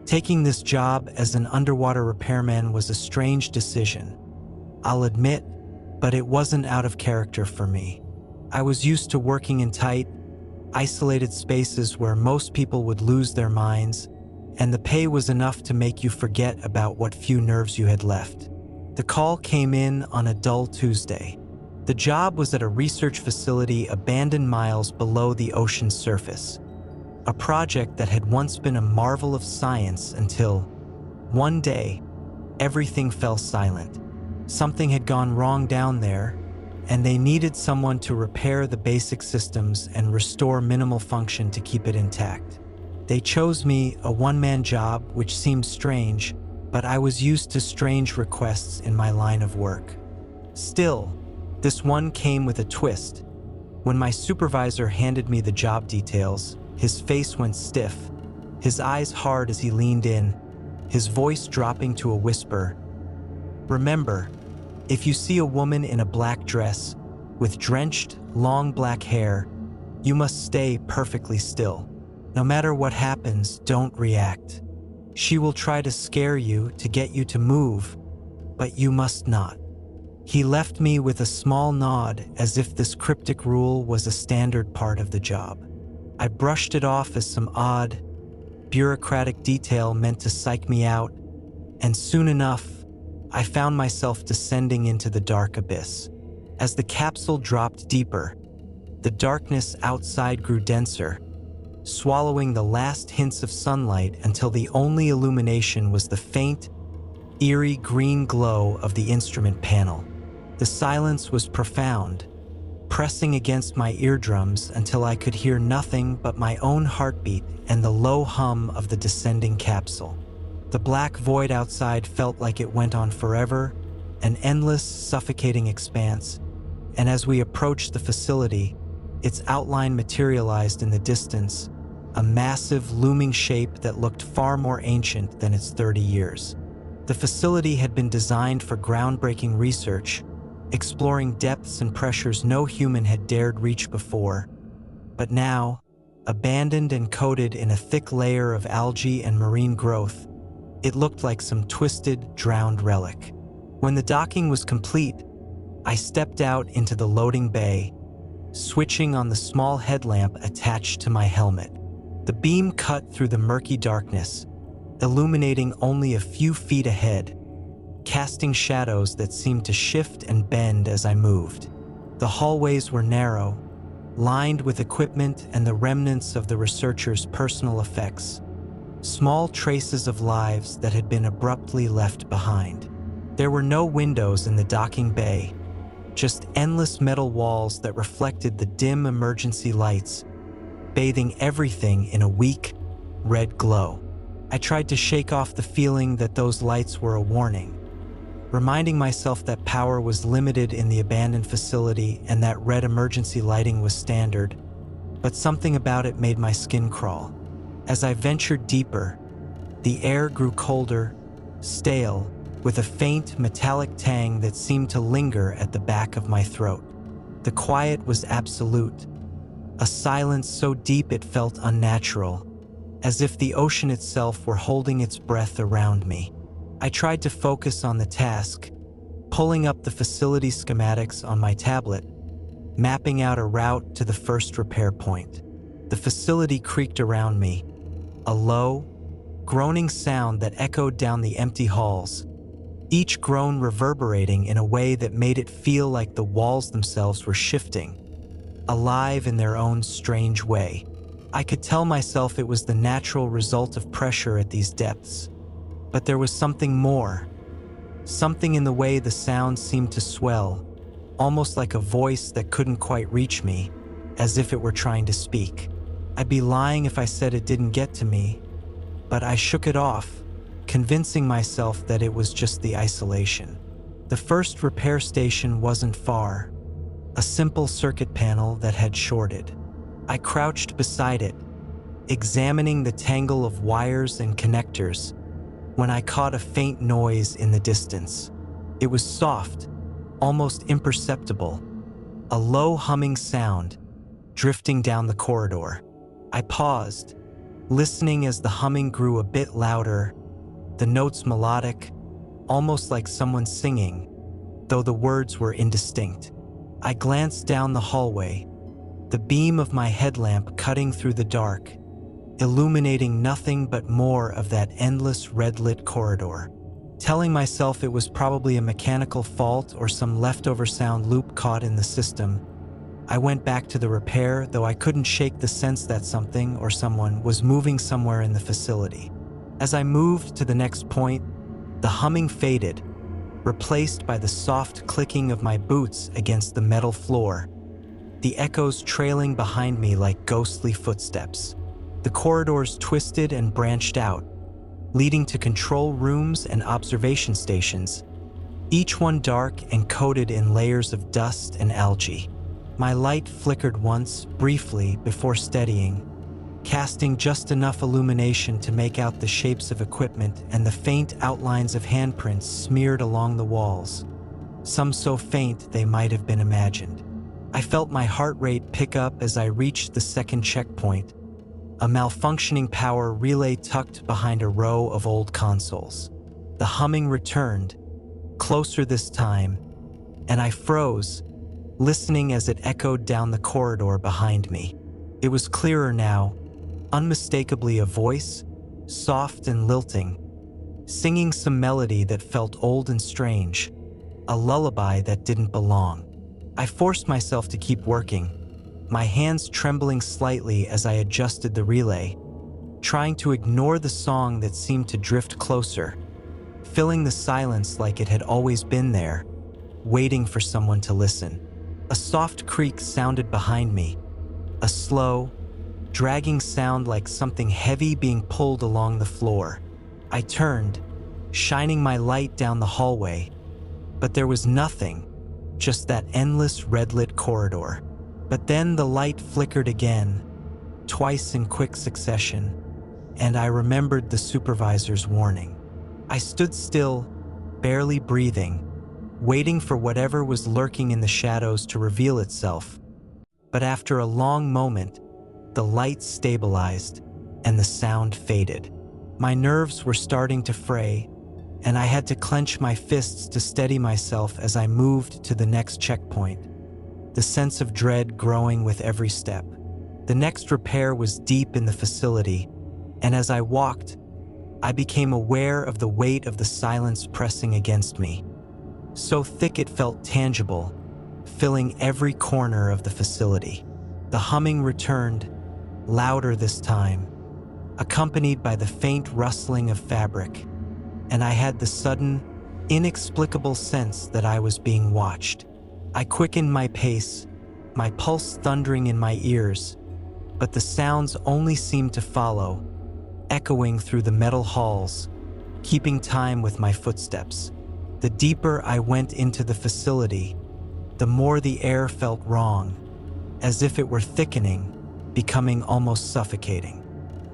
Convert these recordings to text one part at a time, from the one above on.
Taking this job as an underwater repairman was a strange decision, I'll admit, but it wasn't out of character for me. I was used to working in tight, isolated spaces where most people would lose their minds, and the pay was enough to make you forget about what few nerves you had left. The call came in on a dull Tuesday. The job was at a research facility abandoned miles below the ocean's surface, a project that had once been a marvel of science until, one day, everything fell silent. Something had gone wrong down there, and they needed someone to repair the basic systems and restore minimal function to keep it intact. They chose me, a one-man job, which seemed strange, but I was used to strange requests in my line of work. Still, this one came with a twist. When my supervisor handed me the job details, his face went stiff, his eyes hard as he leaned in, his voice dropping to a whisper. Remember, if you see a woman in a black dress, with drenched, long black hair, you must stay perfectly still. No matter what happens, don't react. She will try to scare you to get you to move, but you must not. He left me with a small nod as if this cryptic rule was a standard part of the job. I brushed it off as some odd, bureaucratic detail meant to psych me out, and soon enough, I found myself descending into the dark abyss. As the capsule dropped deeper, the darkness outside grew denser, swallowing the last hints of sunlight until the only illumination was the faint, eerie green glow of the instrument panel. The silence was profound, pressing against my eardrums until I could hear nothing but my own heartbeat and the low hum of the descending capsule. The black void outside felt like it went on forever, an endless, suffocating expanse, and as we approached the facility, its outline materialized in the distance, a massive, looming shape that looked far more ancient than its 30 years. The facility had been designed for groundbreaking research, exploring depths and pressures no human had dared reach before. But now, abandoned and coated in a thick layer of algae and marine growth, it looked like some twisted, drowned relic. When the docking was complete, I stepped out into the loading bay, switching on the small headlamp attached to my helmet. The beam cut through the murky darkness, illuminating only a few feet ahead, casting shadows that seemed to shift and bend as I moved. The hallways were narrow, lined with equipment and the remnants of the researchers' personal effects, small traces of lives that had been abruptly left behind. There were no windows in the docking bay, just endless metal walls that reflected the dim emergency lights, bathing everything in a weak, red glow. I tried to shake off the feeling that those lights were a warning, reminding myself that power was limited in the abandoned facility and that red emergency lighting was standard, but something about it made my skin crawl. As I ventured deeper, the air grew colder, stale, with a faint metallic tang that seemed to linger at the back of my throat. The quiet was absolute, a silence so deep it felt unnatural, as if the ocean itself were holding its breath around me. I tried to focus on the task, pulling up the facility schematics on my tablet, mapping out a route to the first repair point. The facility creaked around me, a low, groaning sound that echoed down the empty halls, each groan reverberating in a way that made it feel like the walls themselves were shifting, alive in their own strange way. I could tell myself it was the natural result of pressure at these depths, but there was something more, something in the way the sound seemed to swell, almost like a voice that couldn't quite reach me, as if it were trying to speak. I'd be lying if I said it didn't get to me, but I shook it off, convincing myself that it was just the isolation. The first repair station wasn't far, a simple circuit panel that had shorted. I crouched beside it, examining the tangle of wires and connectors, when I caught a faint noise in the distance. It was soft, almost imperceptible, a low humming sound drifting down the corridor. I paused, listening as the humming grew a bit louder, the notes melodic, almost like someone singing, though the words were indistinct. I glanced down the hallway, the beam of my headlamp cutting through the dark, illuminating nothing but more of that endless red-lit corridor. Telling myself it was probably a mechanical fault or some leftover sound loop caught in the system, I went back to the repair, though I couldn't shake the sense that something or someone was moving somewhere in the facility. As I moved to the next point, the humming faded, replaced by the soft clicking of my boots against the metal floor, the echoes trailing behind me like ghostly footsteps. The corridors twisted and branched out, leading to control rooms and observation stations, each one dark and coated in layers of dust and algae. My light flickered once, briefly, before steadying, casting just enough illumination to make out the shapes of equipment and the faint outlines of handprints smeared along the walls, some so faint they might have been imagined. I felt my heart rate pick up as I reached the second checkpoint, a malfunctioning power relay tucked behind a row of old consoles. The humming returned, closer this time, and I froze, listening as it echoed down the corridor behind me. It was clearer now, unmistakably a voice, soft and lilting, singing some melody that felt old and strange, a lullaby that didn't belong. I forced myself to keep working, my hands trembling slightly as I adjusted the relay, trying to ignore the song that seemed to drift closer, filling the silence like it had always been there, waiting for someone to listen. A soft creak sounded behind me, a slow, dragging sound like something heavy being pulled along the floor. I turned, shining my light down the hallway, but there was nothing, just that endless red-lit corridor. But then the light flickered again, twice in quick succession, and I remembered the supervisor's warning. I stood still, barely breathing, waiting for whatever was lurking in the shadows to reveal itself. But after a long moment, the light stabilized and the sound faded. My nerves were starting to fray, and I had to clench my fists to steady myself as I moved to the next checkpoint, the sense of dread growing with every step. The next repair was deep in the facility, and as I walked, I became aware of the weight of the silence pressing against me. So thick it felt tangible, filling every corner of the facility. The humming returned, louder this time, accompanied by the faint rustling of fabric, and I had the sudden, inexplicable sense that I was being watched. I quickened my pace, my pulse thundering in my ears, but the sounds only seemed to follow, echoing through the metal halls, keeping time with my footsteps. The deeper I went into the facility, the more the air felt wrong, as if it were thickening, becoming almost suffocating.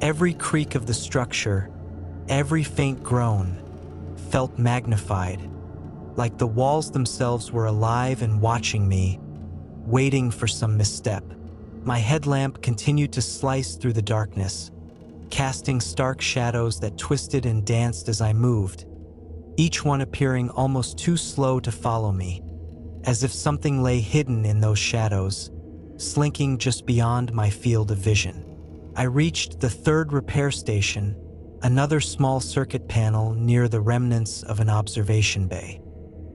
Every creak of the structure, every faint groan, felt magnified, like the walls themselves were alive and watching me, waiting for some misstep. My headlamp continued to slice through the darkness, casting stark shadows that twisted and danced as I moved, each one appearing almost too slow to follow me, as if something lay hidden in those shadows, slinking just beyond my field of vision. I reached the third repair station, another small circuit panel near the remnants of an observation bay.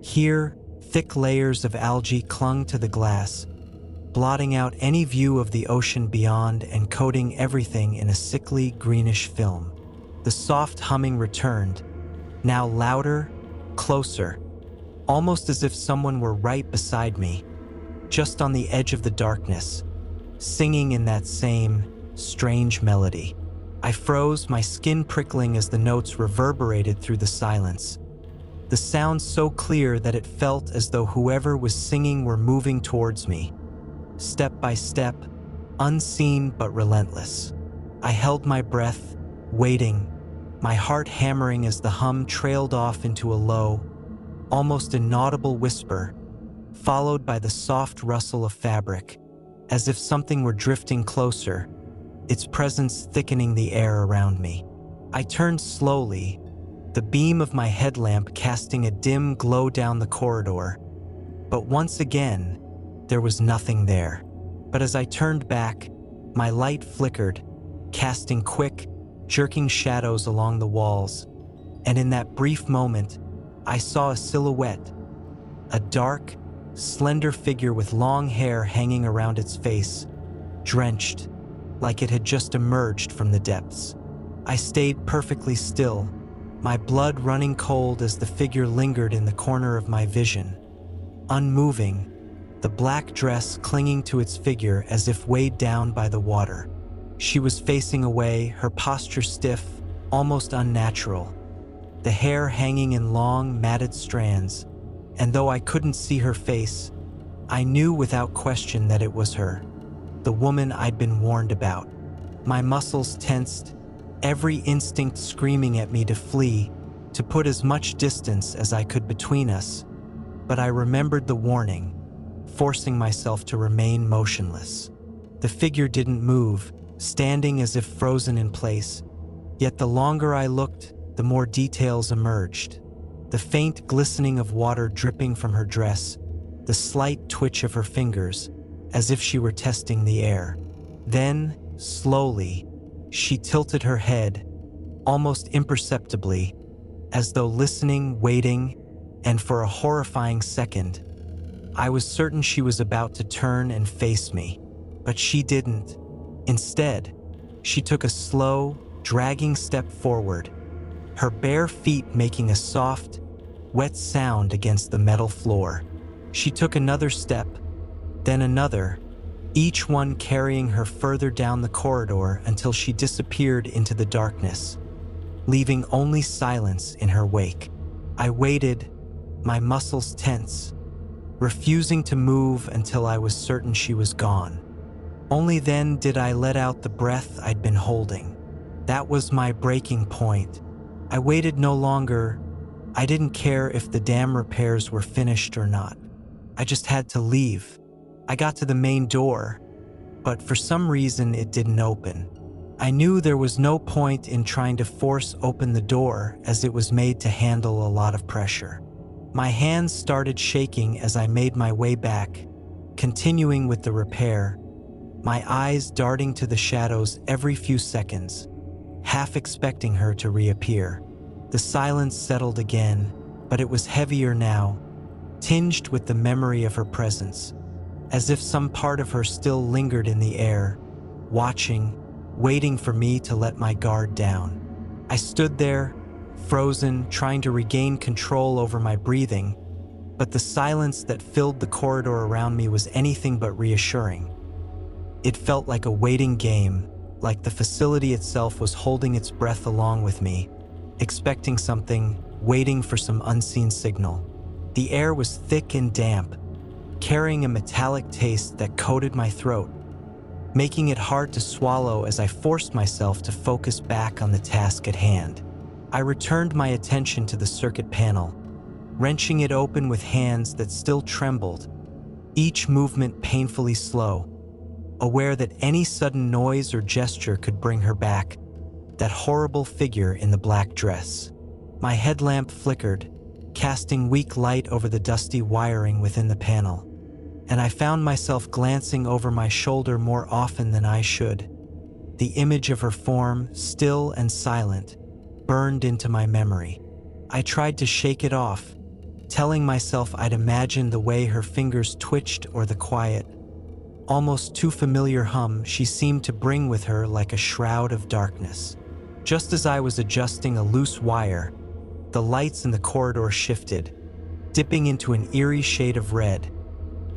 Here, thick layers of algae clung to the glass, blotting out any view of the ocean beyond and coating everything in a sickly greenish film. The soft humming returned, now louder, closer, almost as if someone were right beside me, just on the edge of the darkness, singing in that same strange melody. I froze, my skin prickling as the notes reverberated through the silence, the sound so clear that it felt as though whoever was singing were moving towards me, step by step, unseen but relentless. I held my breath, waiting, my heart hammering as the hum trailed off into a low, almost inaudible whisper, followed by the soft rustle of fabric, as if something were drifting closer, its presence thickening the air around me. I turned slowly, the beam of my headlamp casting a dim glow down the corridor. But once again, there was nothing there. But as I turned back, my light flickered, casting quick, jerking shadows along the walls. And in that brief moment, I saw a silhouette, a dark, slender figure with long hair hanging around its face, drenched, like it had just emerged from the depths. I stayed perfectly still, my blood running cold as the figure lingered in the corner of my vision. Unmoving, the black dress clinging to its figure as if weighed down by the water. She was facing away, her posture stiff, almost unnatural, the hair hanging in long, matted strands, and though I couldn't see her face, I knew without question that it was her, the woman I'd been warned about. My muscles tensed, every instinct screaming at me to flee, to put as much distance as I could between us. But I remembered the warning, forcing myself to remain motionless. The figure didn't move, standing as if frozen in place. Yet the longer I looked, the more details emerged. The faint glistening of water dripping from her dress, the slight twitch of her fingers, as if she were testing the air. Then, slowly, she tilted her head, almost imperceptibly, as though listening, waiting, and for a horrifying second, I was certain she was about to turn and face me. But she didn't. Instead, she took a slow, dragging step forward, her bare feet making a soft, wet sound against the metal floor. She took another step, then another, each one carrying her further down the corridor until she disappeared into the darkness, leaving only silence in her wake. I waited, my muscles tense, refusing to move until I was certain she was gone. Only then did I let out the breath I'd been holding. That was my breaking point. I waited no longer. I didn't care if the dam repairs were finished or not. I just had to leave. I got to the main door, but for some reason it didn't open. I knew there was no point in trying to force open the door as it was made to handle a lot of pressure. My hands started shaking as I made my way back, continuing with the repair, my eyes darting to the shadows every few seconds, half expecting her to reappear. The silence settled again, but it was heavier now, tinged with the memory of her presence, as if some part of her still lingered in the air, watching, waiting for me to let my guard down. I stood there, frozen, trying to regain control over my breathing, but the silence that filled the corridor around me was anything but reassuring. It felt like a waiting game, like the facility itself was holding its breath along with me, expecting something, waiting for some unseen signal. The air was thick and damp, carrying a metallic taste that coated my throat, making it hard to swallow as I forced myself to focus back on the task at hand. I returned my attention to the circuit panel, wrenching it open with hands that still trembled, each movement painfully slow, aware that any sudden noise or gesture could bring her back, that horrible figure in the black dress. My headlamp flickered, casting weak light over the dusty wiring within the panel, and I found myself glancing over my shoulder more often than I should. The image of her form, still and silent, burned into my memory. I tried to shake it off, telling myself I'd imagined the way her fingers twitched or the quiet, almost too familiar hum she seemed to bring with her like a shroud of darkness. Just as I was adjusting a loose wire, the lights in the corridor shifted, dipping into an eerie shade of red,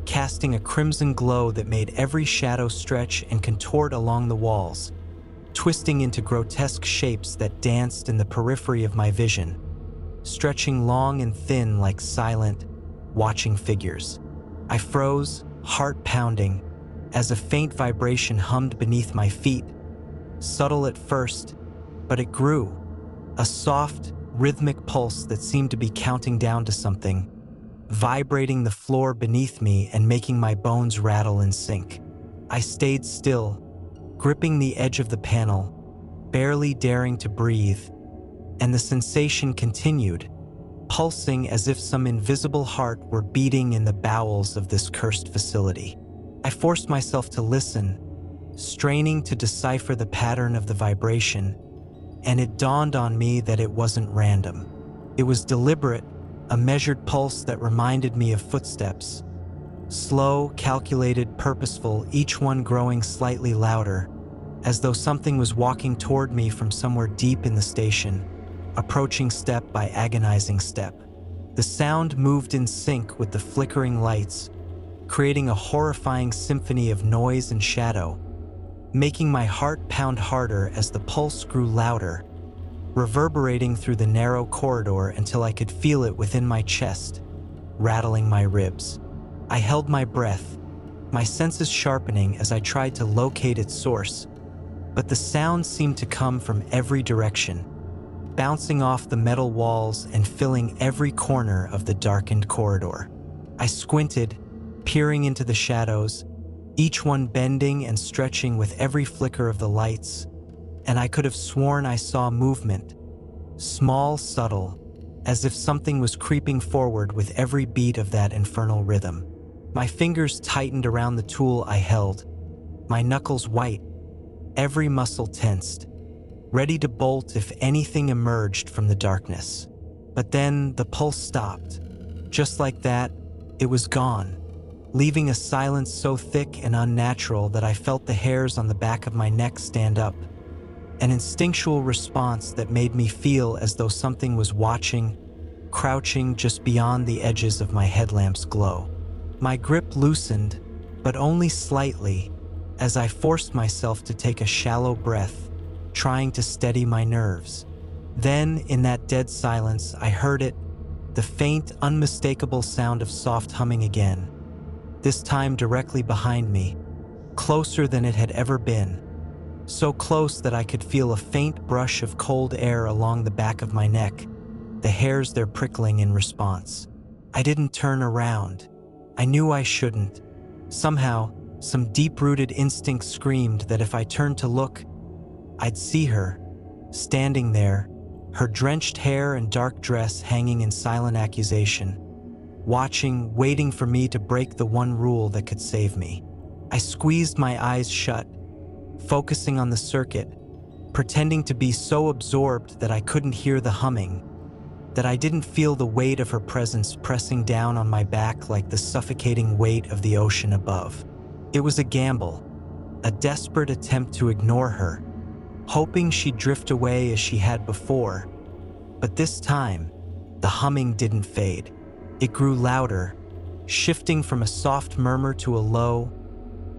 casting a crimson glow that made every shadow stretch and contort along the walls, twisting into grotesque shapes that danced in the periphery of my vision, stretching long and thin like silent, watching figures. I froze, heart pounding, as a faint vibration hummed beneath my feet, subtle at first, but it grew, a soft, rhythmic pulse that seemed to be counting down to something, vibrating the floor beneath me and making my bones rattle in sync. I stayed still, gripping the edge of the panel, barely daring to breathe, and the sensation continued, pulsing as if some invisible heart were beating in the bowels of this cursed facility. I forced myself to listen, straining to decipher the pattern of the vibration, and it dawned on me that it wasn't random. It was deliberate, a measured pulse that reminded me of footsteps. Slow, calculated, purposeful, each one growing slightly louder, as though something was walking toward me from somewhere deep in the station, approaching step by agonizing step. The sound moved in sync with the flickering lights, creating a horrifying symphony of noise and shadow, making my heart pound harder as the pulse grew louder, reverberating through the narrow corridor until I could feel it within my chest, rattling my ribs. I held my breath, my senses sharpening as I tried to locate its source, but the sound seemed to come from every direction, bouncing off the metal walls and filling every corner of the darkened corridor. I squinted, peering into the shadows, each one bending and stretching with every flicker of the lights, and I could have sworn I saw movement, small, subtle, as if something was creeping forward with every beat of that infernal rhythm. My fingers tightened around the tool I held, my knuckles white, every muscle tensed, ready to bolt if anything emerged from the darkness. But then the pulse stopped. Just like that, it was gone, leaving a silence so thick and unnatural that I felt the hairs on the back of my neck stand up, an instinctual response that made me feel as though something was watching, crouching just beyond the edges of my headlamp's glow. My grip loosened, but only slightly, as I forced myself to take a shallow breath, trying to steady my nerves. Then, in that dead silence, I heard it, the faint, unmistakable sound of soft humming again, this time directly behind me, closer than it had ever been, so close that I could feel a faint brush of cold air along the back of my neck, the hairs there prickling in response. I didn't turn around. I knew I shouldn't. Somehow, some deep-rooted instinct screamed that if I turned to look, I'd see her, standing there, her drenched hair and dark dress hanging in silent accusation, watching, waiting for me to break the one rule that could save me. I squeezed my eyes shut, focusing on the circuit, pretending to be so absorbed that I couldn't hear the humming, that I didn't feel the weight of her presence pressing down on my back like the suffocating weight of the ocean above. It was a gamble, a desperate attempt to ignore her, hoping she'd drift away as she had before. But this time, the humming didn't fade. It grew louder, shifting from a soft murmur to a low,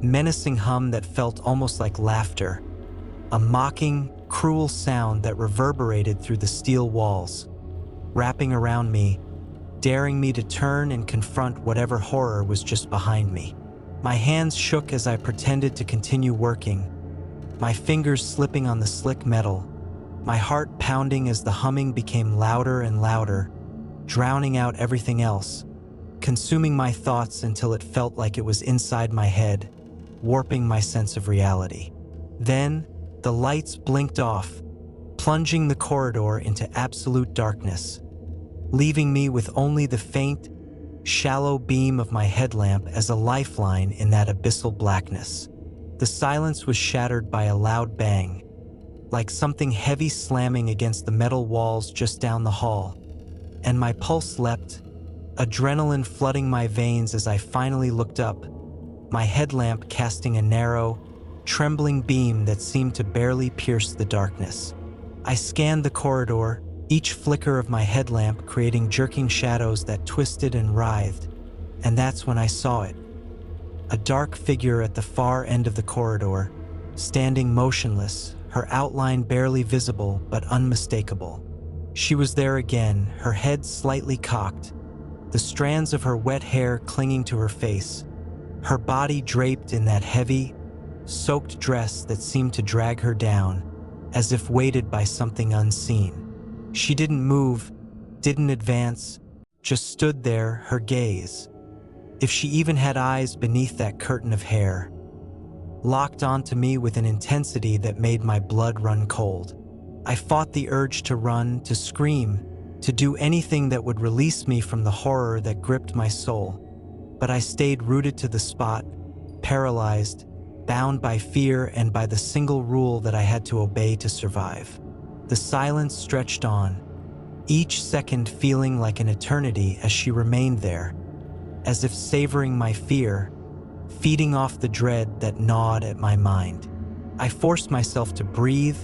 menacing hum that felt almost like laughter, a mocking, cruel sound that reverberated through the steel walls, wrapping around me, daring me to turn and confront whatever horror was just behind me. My hands shook as I pretended to continue working, my fingers slipping on the slick metal, my heart pounding as the humming became louder and louder, drowning out everything else, consuming my thoughts until it felt like it was inside my head, warping my sense of reality. Then, the lights blinked off, plunging the corridor into absolute darkness, leaving me with only the faint, shallow beam of my headlamp as a lifeline in that abyssal blackness. The silence was shattered by a loud bang, like something heavy slamming against the metal walls just down the hall, and my pulse leapt, adrenaline flooding my veins as I finally looked up, my headlamp casting a narrow, trembling beam that seemed to barely pierce the darkness. I scanned the corridor, each flicker of my headlamp creating jerking shadows that twisted and writhed, and that's when I saw it. A dark figure at the far end of the corridor, standing motionless, her outline barely visible but unmistakable. She was there again, her head slightly cocked, the strands of her wet hair clinging to her face, her body draped in that heavy, soaked dress that seemed to drag her down, as if weighted by something unseen. She didn't move, didn't advance, just stood there, her gaze, if she even had eyes beneath that curtain of hair, locked onto me with an intensity that made my blood run cold. I fought the urge to run, to scream, to do anything that would release me from the horror that gripped my soul. But I stayed rooted to the spot, paralyzed, bound by fear and by the single rule that I had to obey to survive. The silence stretched on, each second feeling like an eternity as she remained there, as if savoring my fear, feeding off the dread that gnawed at my mind. I forced myself to breathe,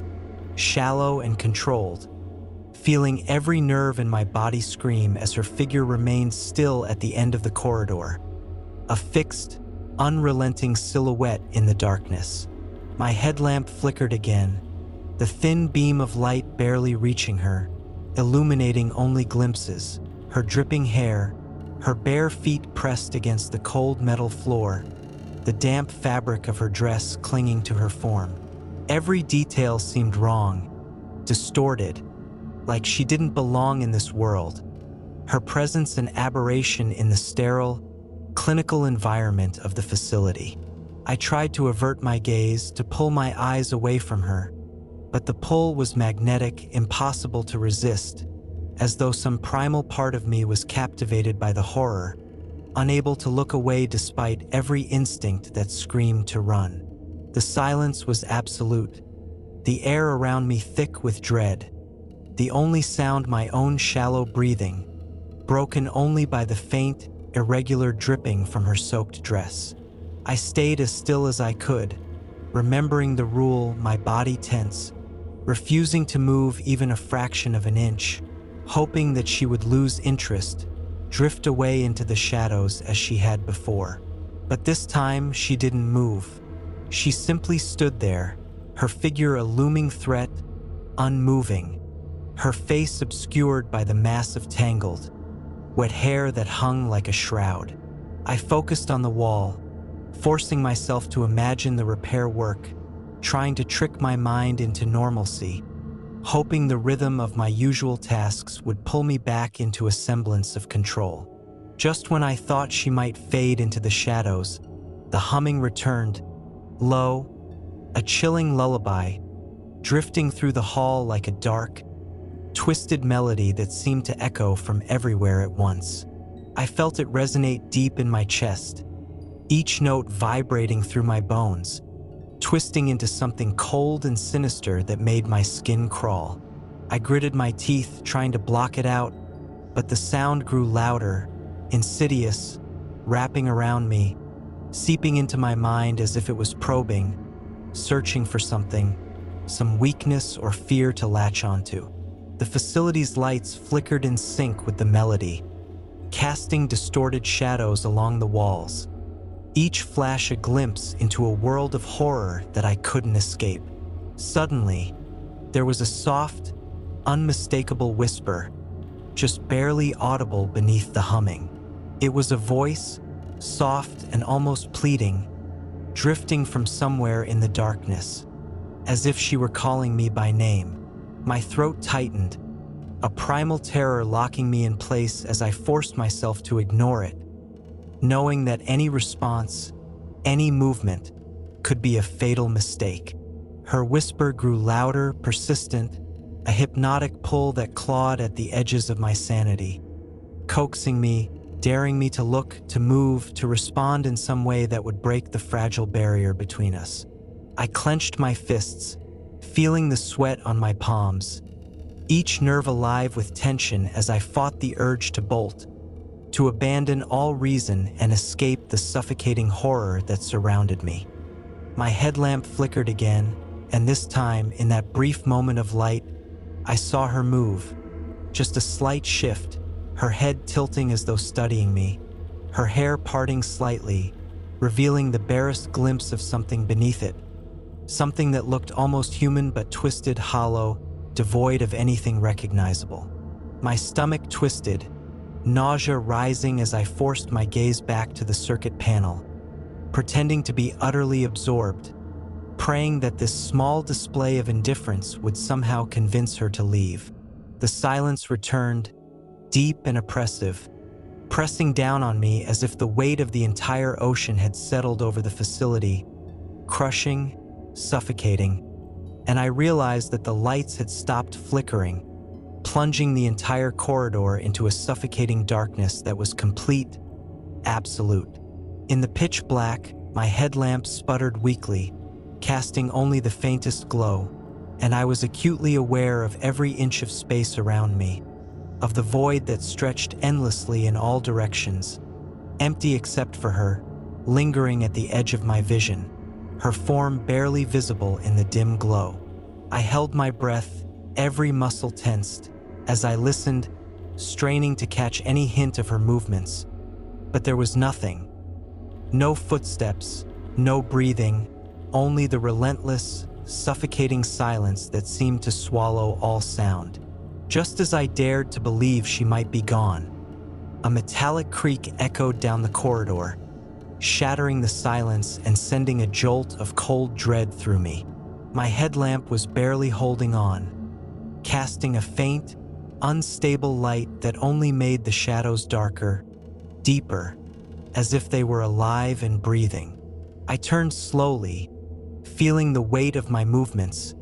shallow and controlled, feeling every nerve in my body scream as her figure remained still at the end of the corridor, a fixed, unrelenting silhouette in the darkness. My headlamp flickered again, the thin beam of light barely reaching her, illuminating only glimpses, her dripping hair, her bare feet pressed against the cold metal floor, the damp fabric of her dress clinging to her form. Every detail seemed wrong, distorted, like she didn't belong in this world, her presence an aberration in the sterile, clinical environment of the facility. I tried to avert my gaze, to pull my eyes away from her, but the pull was magnetic, impossible to resist, as though some primal part of me was captivated by the horror, unable to look away despite every instinct that screamed to run. The silence was absolute, the air around me thick with dread, the only sound my own shallow breathing, broken only by the faint, irregular dripping from her soaked dress. I stayed as still as I could, remembering the rule, my body tense, refusing to move even a fraction of an inch, hoping that she would lose interest, drift away into the shadows as she had before. But this time she didn't move. She simply stood there, her figure a looming threat, unmoving, her face obscured by the mass of tangled, wet hair that hung like a shroud. I focused on the wall, forcing myself to imagine the repair work, trying to trick my mind into normalcy, hoping the rhythm of my usual tasks would pull me back into a semblance of control. Just when I thought she might fade into the shadows, the humming returned, low, a chilling lullaby, drifting through the hall like a dark, twisted melody that seemed to echo from everywhere at once. I felt it resonate deep in my chest, each note vibrating through my bones, twisting into something cold and sinister that made my skin crawl. I gritted my teeth, trying to block it out, but the sound grew louder, insidious, wrapping around me, seeping into my mind as if it was probing, searching for something, some weakness or fear to latch onto. The facility's lights flickered in sync with the melody, casting distorted shadows along the walls, each flash a glimpse into a world of horror that I couldn't escape. Suddenly, there was a soft, unmistakable whisper, just barely audible beneath the humming. It was a voice, soft and almost pleading, drifting from somewhere in the darkness, as if she were calling me by name. My throat tightened, a primal terror locking me in place as I forced myself to ignore it, knowing that any response, any movement, could be a fatal mistake. Her whisper grew louder, persistent, a hypnotic pull that clawed at the edges of my sanity, coaxing me, daring me to look, to move, to respond in some way that would break the fragile barrier between us. I clenched my fists, feeling the sweat on my palms, each nerve alive with tension as I fought the urge to bolt, to abandon all reason and escape the suffocating horror that surrounded me. My headlamp flickered again, and this time, in that brief moment of light, I saw her move, just a slight shift, her head tilting as though studying me, her hair parting slightly, revealing the barest glimpse of something beneath it, something that looked almost human but twisted, hollow, devoid of anything recognizable. My stomach twisted, nausea rising as I forced my gaze back to the circuit panel, pretending to be utterly absorbed, praying that this small display of indifference would somehow convince her to leave. The silence returned, deep and oppressive, pressing down on me as if the weight of the entire ocean had settled over the facility, crushing, suffocating, and I realized that the lights had stopped flickering, plunging the entire corridor into a suffocating darkness that was complete, absolute. In the pitch black, my headlamp sputtered weakly, casting only the faintest glow, and I was acutely aware of every inch of space around me, of the void that stretched endlessly in all directions, empty except for her, lingering at the edge of my vision, her form barely visible in the dim glow. I held my breath, every muscle tensed, as I listened, straining to catch any hint of her movements. But there was nothing. No footsteps, no breathing, only the relentless, suffocating silence that seemed to swallow all sound. Just as I dared to believe she might be gone, a metallic creak echoed down the corridor, shattering the silence and sending a jolt of cold dread through me. My headlamp was barely holding on, casting a faint, unstable light that only made the shadows darker, deeper, as if they were alive and breathing. I turned slowly, feeling the weight of my movements,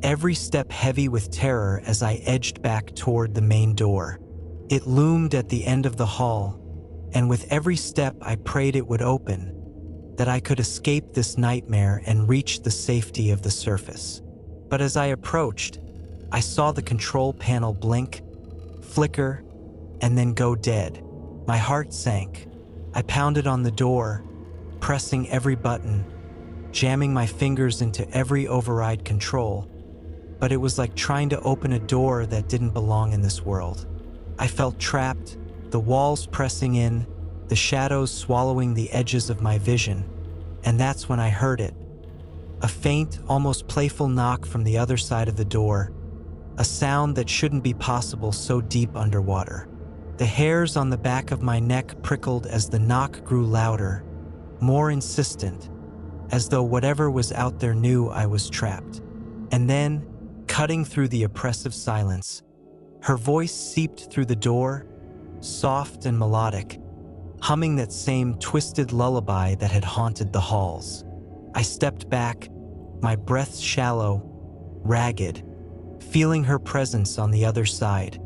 every step heavy with terror as I edged back toward the main door. It loomed at the end of the hall, and with every step I prayed it would open, that I could escape this nightmare and reach the safety of the surface. But as I approached, I saw the control panel blink, flicker, and then go dead. My heart sank. I pounded on the door, pressing every button, jamming my fingers into every override control, but it was like trying to open a door that didn't belong in this world. I felt trapped, the walls pressing in, the shadows swallowing the edges of my vision, and that's when I heard it. A faint, almost playful knock from the other side of the door, a sound that shouldn't be possible so deep underwater. The hairs on the back of my neck prickled as the knock grew louder, more insistent, as though whatever was out there knew I was trapped. And then, cutting through the oppressive silence, her voice seeped through the door, soft and melodic, humming that same twisted lullaby that had haunted the halls. I stepped back, my breath shallow, ragged, feeling her presence on the other side,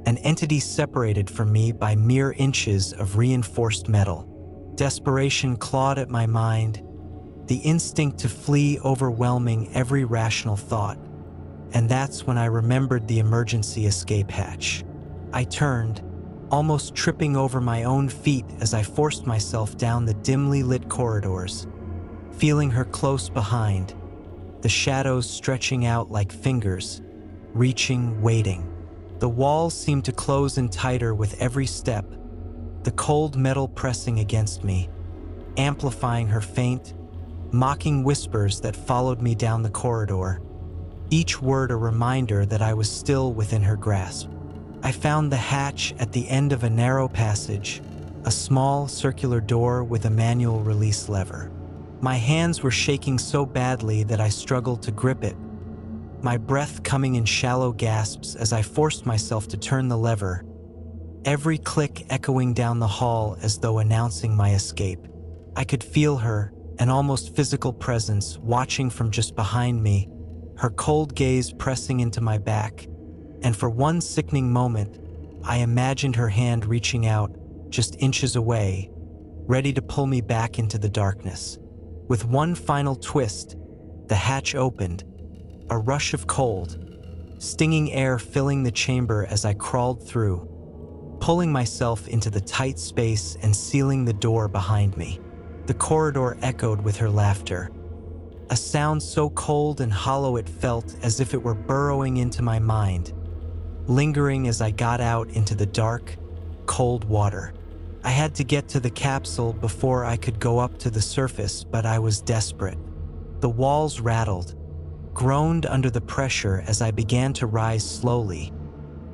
an entity separated from me by mere inches of reinforced metal. Desperation clawed at my mind, the instinct to flee overwhelming every rational thought. And that's when I remembered the emergency escape hatch. I turned, almost tripping over my own feet as I forced myself down the dimly lit corridors, feeling her close behind, the shadows stretching out like fingers, reaching, waiting. The walls seemed to close in tighter with every step, the cold metal pressing against me, amplifying her faint, mocking whispers that followed me down the corridor, each word a reminder that I was still within her grasp. I found the hatch at the end of a narrow passage, a small circular door with a manual release lever. My hands were shaking so badly that I struggled to grip it, my breath coming in shallow gasps as I forced myself to turn the lever, every click echoing down the hall as though announcing my escape. I could feel her, an almost physical presence, watching from just behind me, her cold gaze pressing into my back, and for one sickening moment, I imagined her hand reaching out, just inches away, ready to pull me back into the darkness. With one final twist, the hatch opened, a rush of cold, stinging air filling the chamber as I crawled through, pulling myself into the tight space and sealing the door behind me. The corridor echoed with her laughter, a sound so cold and hollow it felt as if it were burrowing into my mind, lingering as I got out into the dark, cold water. I had to get to the capsule before I could go up to the surface, but I was desperate. The walls rattled, groaned under the pressure as I began to rise slowly,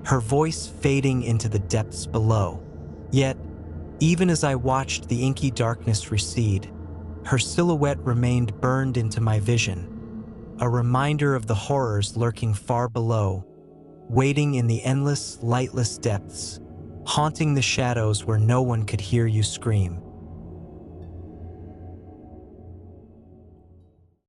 her voice fading into the depths below. Yet, even as I watched the inky darkness recede, her silhouette remained burned into my vision, a reminder of the horrors lurking far below, waiting in the endless, lightless depths, haunting the shadows where no one could hear you scream.